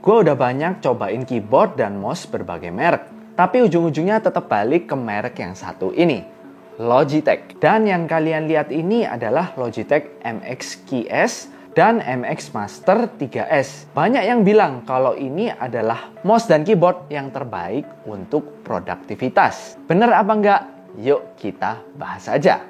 Gue udah banyak cobain keyboard dan mouse berbagai merek, tapi ujung-ujungnya tetap balik ke merek yang satu ini, Logitech. Dan yang kalian lihat ini adalah Logitech MX Keys dan MX Master 3S. Banyak yang bilang kalau ini adalah mouse dan keyboard yang terbaik untuk produktivitas. Bener apa enggak? Yuk kita bahas aja.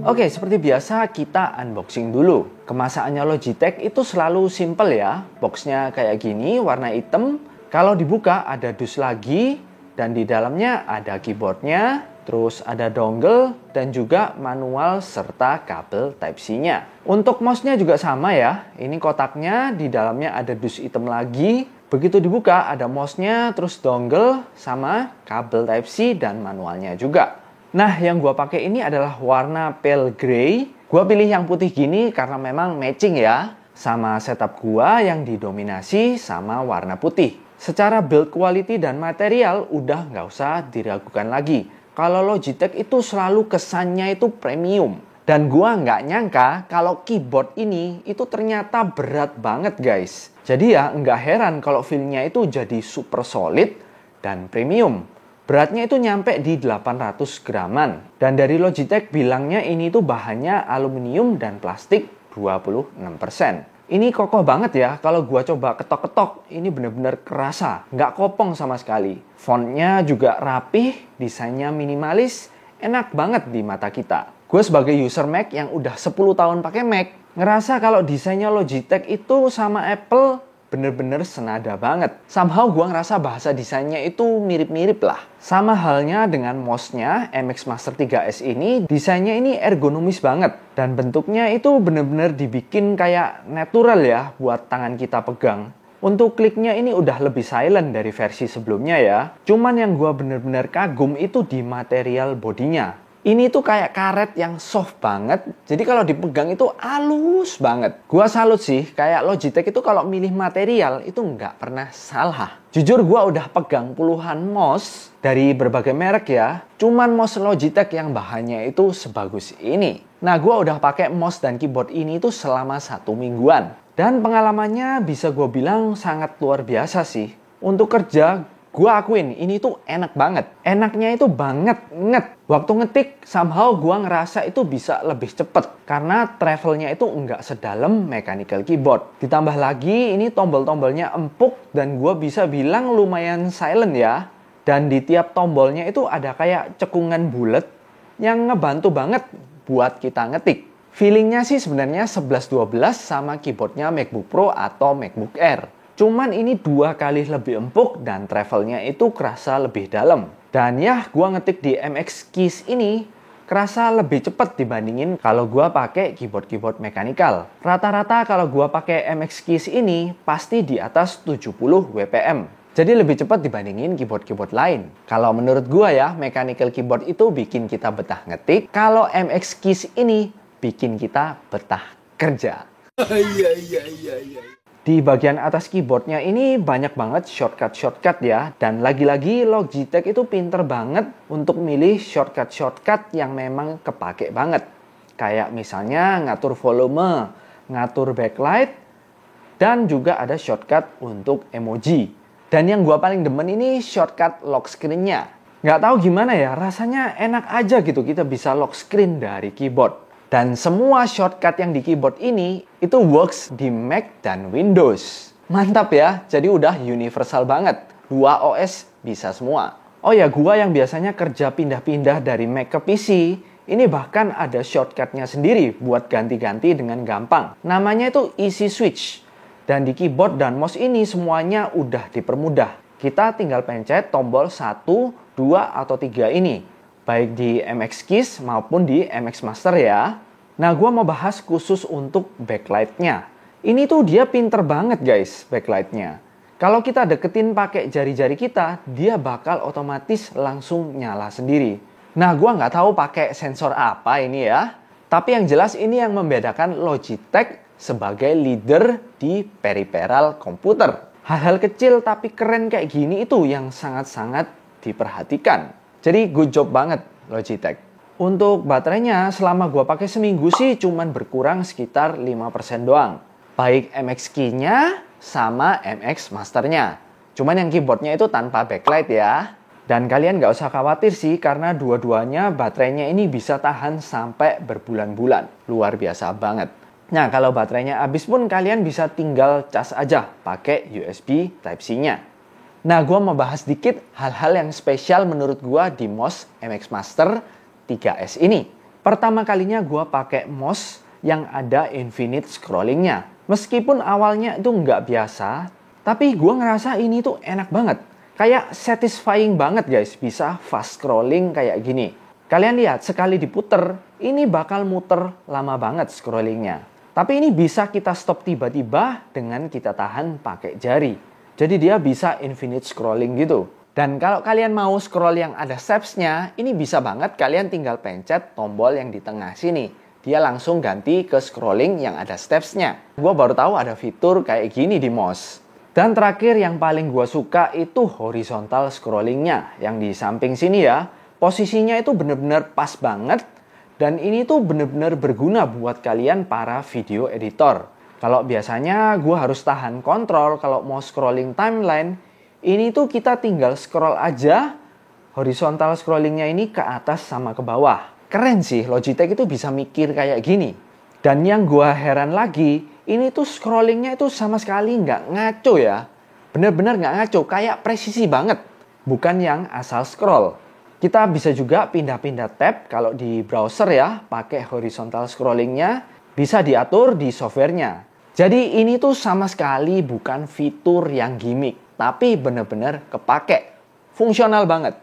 Oke, seperti biasa kita unboxing dulu. Kemasannya Logitech itu selalu simple ya. Boxnya kayak gini, warna hitam. Kalau dibuka ada dus lagi, dan di dalamnya ada keyboardnya, terus ada dongle, dan juga manual serta kabel Type-C-nya. Untuk mouse-nya juga sama ya. Ini kotaknya, di dalamnya ada dus hitam lagi. Begitu dibuka ada mouse-nya, terus dongle, sama kabel Type-C dan manualnya juga. Nah, yang gue pakai ini adalah warna pale grey. Gue pilih yang putih gini karena memang matching ya sama setup gue yang didominasi sama warna putih. Secara build quality dan material udah nggak usah diragukan lagi. Kalau Logitech itu selalu kesannya itu premium. Dan gue nggak nyangka kalau keyboard ini itu ternyata berat banget guys. Jadi ya nggak heran kalau feel-nya itu jadi super solid dan premium. Beratnya itu nyampe di 800 graman. Dan dari Logitech bilangnya ini tuh bahannya aluminium dan plastik 26%. Ini kokoh banget ya. Kalau gua coba ketok-ketok, ini bener-bener kerasa. Nggak kopong sama sekali. Fontnya juga rapih, desainnya minimalis, enak banget di mata kita. Gue sebagai user Mac yang udah 10 tahun pakai Mac, ngerasa kalau desainnya Logitech itu sama Apple bener-bener senada banget. Somehow gue ngerasa bahasa desainnya itu mirip-mirip lah. Sama halnya dengan mouse-nya MX Master 3S ini, desainnya ini ergonomis banget. Dan bentuknya itu bener-bener dibikin kayak natural ya buat tangan kita pegang. Untuk kliknya ini udah lebih silent dari versi sebelumnya ya. Cuman yang gue bener-bener kagum itu di material bodinya. Ini tuh kayak karet yang soft banget. Jadi kalau dipegang itu halus banget. Gua salut sih, kayak Logitech itu kalau milih material itu nggak pernah salah. Jujur gua udah pegang puluhan mouse dari berbagai merek ya. Cuman mouse Logitech yang bahannya itu sebagus ini. Nah gua udah pakai mouse dan keyboard ini tuh selama 1 mingguan. Dan pengalamannya bisa gua bilang sangat luar biasa sih. Untuk kerja, gue akuin ini tuh enak banget. Enaknya itu banget. Waktu ngetik, somehow gue ngerasa itu bisa lebih cepet. Karena travelnya itu nggak sedalam mechanical keyboard. Ditambah lagi, ini tombol-tombolnya empuk dan gue bisa bilang lumayan silent ya. Dan di tiap tombolnya itu ada kayak cekungan bulat yang ngebantu banget buat kita ngetik. Feelingnya sih sebenarnya 11-12 sama keyboardnya MacBook Pro atau MacBook Air. Cuman ini 2 kali lebih empuk dan travelnya itu kerasa lebih dalam. Dan ya, gua ngetik di MX Keys ini kerasa lebih cepat dibandingin kalau gua pakai keyboard mekanikal. Rata-rata kalau gua pakai MX Keys ini pasti di atas 70 WPM. Jadi lebih cepat dibandingin keyboard lain. Kalau menurut gua ya, mechanical keyboard itu bikin kita betah ngetik. Kalau MX Keys ini bikin kita betah kerja. Di bagian atas keyboardnya ini banyak banget shortcut ya. Dan lagi-lagi Logitech itu pinter banget untuk milih shortcut yang memang kepake banget. Kayak misalnya ngatur volume, ngatur backlight, dan juga ada shortcut untuk emoji. Dan yang gua paling demen ini shortcut lock screen-nya. Nggak tahu gimana ya, rasanya enak aja gitu kita bisa lock screen dari keyboard. Dan semua shortcut yang di keyboard ini itu works di Mac dan Windows. Mantap ya, jadi udah universal banget. 2 OS bisa semua. Oh ya, gua yang biasanya kerja pindah-pindah dari Mac ke PC, ini bahkan ada shortcutnya sendiri buat ganti-ganti dengan gampang. Namanya itu Easy Switch. Dan di keyboard dan mouse ini semuanya udah dipermudah. Kita tinggal pencet tombol 1, 2, atau 3 ini. Baik di MX Keys maupun di MX Master ya. Nah, gue mau bahas khusus untuk backlight-nya. Ini tuh dia pinter banget guys, backlight-nya. Kalau kita deketin pakai jari-jari kita, dia bakal otomatis langsung nyala sendiri. Nah, gue nggak tahu pakai sensor apa ini ya. Tapi yang jelas ini yang membedakan Logitech sebagai leader di peripheral komputer. Hal-hal kecil tapi keren kayak gini itu yang sangat-sangat diperhatikan. Jadi good job banget Logitech. Untuk baterainya selama gua pakai seminggu sih cuman berkurang sekitar 5% doang. Baik MX Key-nya sama MX Master-nya. Cuman yang keyboardnya itu tanpa backlight ya. Dan kalian nggak usah khawatir sih karena dua-duanya baterainya ini bisa tahan sampai berbulan-bulan. Luar biasa banget. Nah kalau baterainya habis pun kalian bisa tinggal cas aja pakai USB Type-C-nya. Nah gue mau bahas dikit hal-hal yang spesial menurut gue di MOS MX Master 3S ini. Pertama kalinya gue pakai MOS yang ada infinite scrollingnya. Meskipun awalnya itu nggak biasa, tapi gue ngerasa ini tuh enak banget. Kayak satisfying banget guys, bisa fast scrolling kayak gini. Kalian lihat, sekali diputer, ini bakal muter lama banget scrollingnya. Tapi ini bisa kita stop tiba-tiba dengan kita tahan pakai jari. Jadi dia bisa infinite scrolling gitu. Dan kalau kalian mau scroll yang ada steps-nya, ini bisa banget kalian tinggal pencet tombol yang di tengah sini. Dia langsung ganti ke scrolling yang ada steps-nya. Gue baru tahu ada fitur kayak gini di MOS. Dan terakhir yang paling gue suka itu horizontal scrollingnya. Yang di samping sini ya, posisinya itu bener-bener pas banget. Dan ini tuh bener-bener berguna buat kalian para video editor. Kalau biasanya gue harus tahan kontrol kalau mau scrolling timeline, ini tuh kita tinggal scroll aja, horizontal scrollingnya ini ke atas sama ke bawah. Keren sih, Logitech itu bisa mikir kayak gini. Dan yang gue heran lagi, ini tuh scrollingnya itu sama sekali nggak ngaco ya. Bener-bener nggak ngaco, kayak presisi banget. Bukan yang asal scroll. Kita bisa juga pindah-pindah tab kalau di browser ya, pakai horizontal scrollingnya, bisa diatur di softwarenya. Jadi ini tuh sama sekali bukan fitur yang gimmick, tapi bener-bener kepake. Fungsional banget.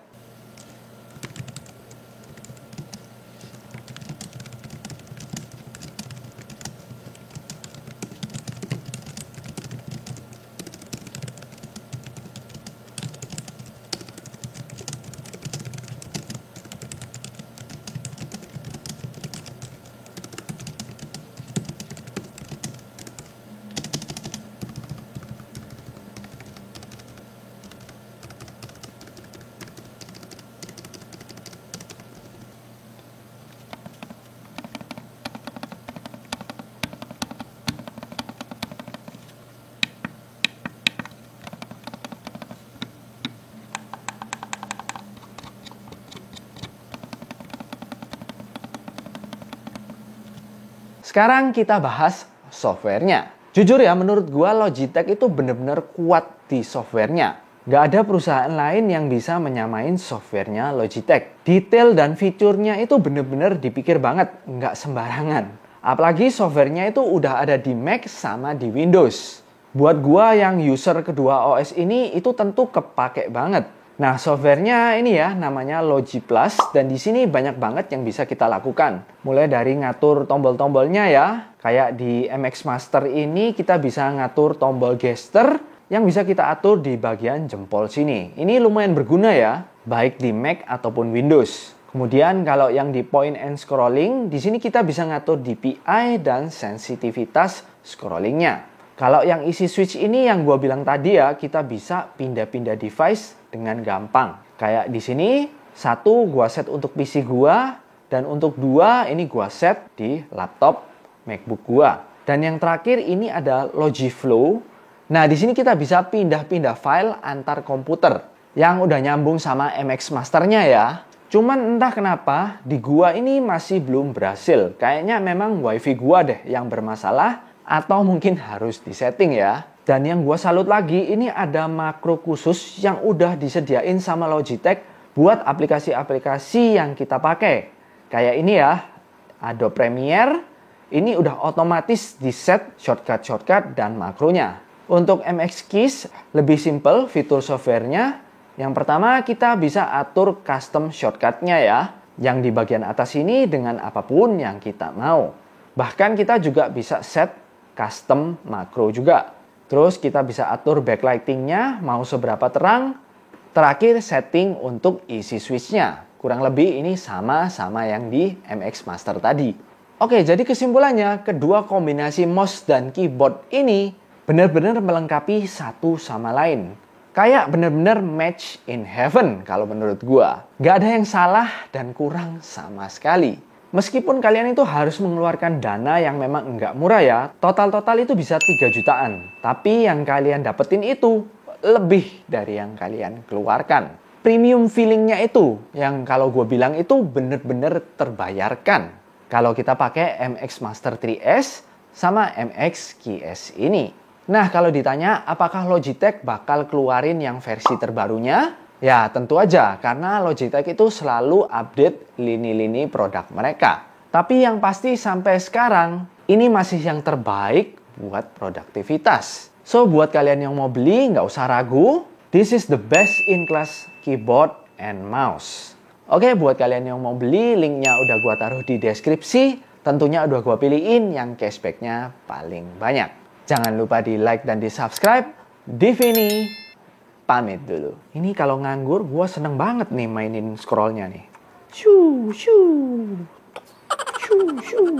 Sekarang kita bahas softwarenya. Jujur ya, menurut gua Logitech itu bener-bener kuat di softwarenya. Nggak ada perusahaan lain yang bisa menyamain softwarenya Logitech. Detail dan fiturnya itu bener-bener dipikir banget, nggak sembarangan. Apalagi softwarenya itu udah ada di Mac sama di Windows. Buat gua yang user kedua OS ini itu tentu kepake banget. Nah, softwarenya ini ya namanya Logi Plus dan di sini banyak banget yang bisa kita lakukan. Mulai dari ngatur tombol-tombolnya ya. Kayak di MX Master ini kita bisa ngatur tombol gesture yang bisa kita atur di bagian jempol sini. Ini lumayan berguna ya, baik di Mac ataupun Windows. Kemudian kalau yang di point and scrolling, di sini kita bisa ngatur DPI dan sensitivitas scrollingnya. Kalau yang isi switch ini yang gue bilang tadi ya, kita bisa pindah-pindah device dengan gampang. Kayak di sini, satu gue set untuk PC gue, dan untuk dua ini gue set di laptop MacBook gue. Dan yang terakhir ini ada Logiflow. Nah di sini kita bisa pindah-pindah file antar komputer yang udah nyambung sama MX Masternya ya. Cuman entah kenapa di gua ini masih belum berhasil. Kayaknya memang WiFi gua deh yang bermasalah. Atau mungkin harus disetting ya. Dan yang gue salut lagi, ini ada makro khusus yang udah disediain sama Logitech buat aplikasi-aplikasi yang kita pakai. Kayak ini ya, Adobe Premiere, ini udah otomatis di set shortcut-shortcut dan makronya. Untuk MX Keys, lebih simple fitur softwarenya. Yang pertama, kita bisa atur custom shortcutnya ya, yang di bagian atas ini dengan apapun yang kita mau. Bahkan kita juga bisa set custom makro juga. Terus kita bisa atur backlightingnya mau seberapa terang. Terakhir setting untuk isi switchnya. Kurang lebih ini sama yang di MX Master tadi. Oke, jadi kesimpulannya kedua kombinasi mouse dan keyboard ini benar-benar melengkapi satu sama lain. Kayak bener-bener match in heaven kalau menurut gua. Nggak ada yang salah dan kurang sama sekali. Meskipun kalian itu harus mengeluarkan dana yang memang nggak murah ya. Total-total itu bisa 3 jutaan. Tapi yang kalian dapetin itu lebih dari yang kalian keluarkan. Premium feelingnya itu, yang kalau gue bilang itu bener-bener terbayarkan. Kalau kita pakai MX Master 3S sama MX Keys ini. Nah, kalau ditanya apakah Logitech bakal keluarin yang versi terbarunya? Ya, tentu aja, karena Logitech itu selalu update lini-lini produk mereka. Tapi yang pasti sampai sekarang, ini masih yang terbaik buat produktivitas. So, buat kalian yang mau beli, nggak usah ragu. This is the best in class keyboard and mouse. Oke, buat kalian yang mau beli, linknya udah gua taruh di deskripsi. Tentunya udah gua pilihin yang cashbacknya paling banyak. Jangan lupa di like dan di subscribe. Divini pamit dulu. Ini kalau nganggur, gue seneng banget nih mainin scrollnya nih. Shoo, shoo. Shoo, shoo.